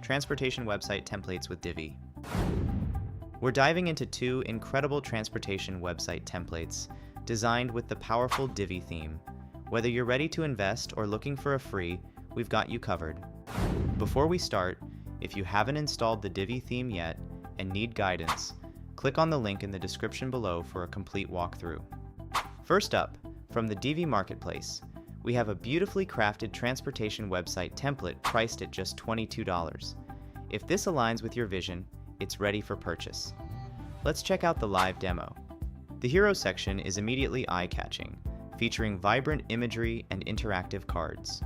Transportation Website Templates with Divi. We're diving into two incredible transportation website templates designed with the powerful Divi theme. Whether you're ready to invest or looking for a free, we've got you covered. Before we start, if you haven't installed the Divi theme yet and need guidance, click on the link in the description below for a complete walkthrough. First up, from the Divi Marketplace, we have a beautifully crafted transportation website template priced at just $22. If this aligns with your vision, it's ready for purchase. Let's check out the live demo. The Hero section is immediately eye-catching, featuring vibrant imagery and interactive cards.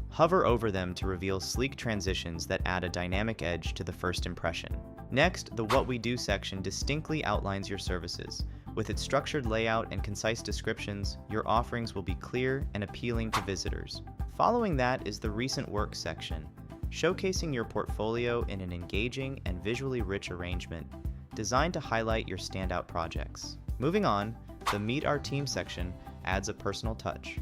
Hover over them to reveal sleek transitions that add a dynamic edge to the first impression. Next, the What We Do section distinctly outlines your services. With its structured layout and concise descriptions, your offerings will be clear and appealing to visitors. Following that is the Recent Work section, showcasing your portfolio in an engaging and visually rich arrangement designed to highlight your standout projects. Moving on, the Meet Our Team section adds a personal touch.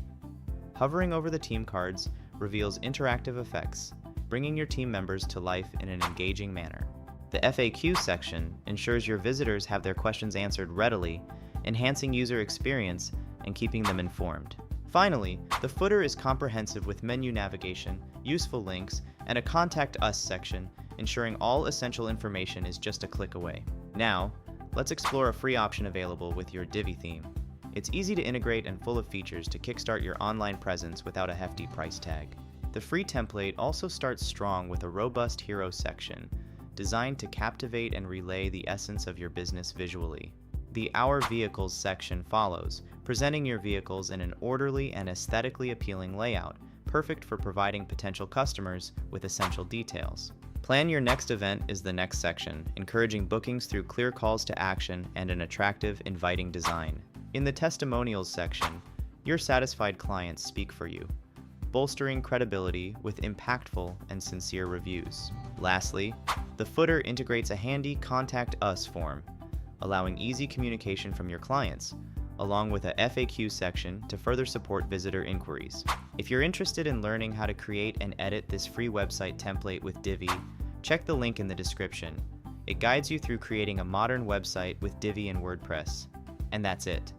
Hovering over the team cards reveals interactive effects, bringing your team members to life in an engaging manner. The FAQ section ensures your visitors have their questions answered readily, enhancing user experience and keeping them informed. Finally, the footer is comprehensive with menu navigation, useful links, and a Contact Us section, ensuring all essential information is just a click away. Now, let's explore a free option available with your Divi theme. It's easy to integrate and full of features to kickstart your online presence without a hefty price tag. The free template also starts strong with a robust Hero section, designed to captivate and relay the essence of your business visually. The Our Vehicles section follows, presenting your vehicles in an orderly and aesthetically appealing layout, perfect for providing potential customers with essential details. Plan Your Next Event is the next section, encouraging bookings through clear calls to action and an attractive, inviting design. In the Testimonials section, your satisfied clients speak for you, bolstering credibility with impactful and sincere reviews. Lastly, the footer integrates a handy Contact Us form, allowing easy communication from your clients, along with a FAQ section to further support visitor inquiries. If you're interested in learning how to create and edit this free website template with Divi, check the link in the description. It guides you through creating a modern website with Divi and WordPress. And that's it.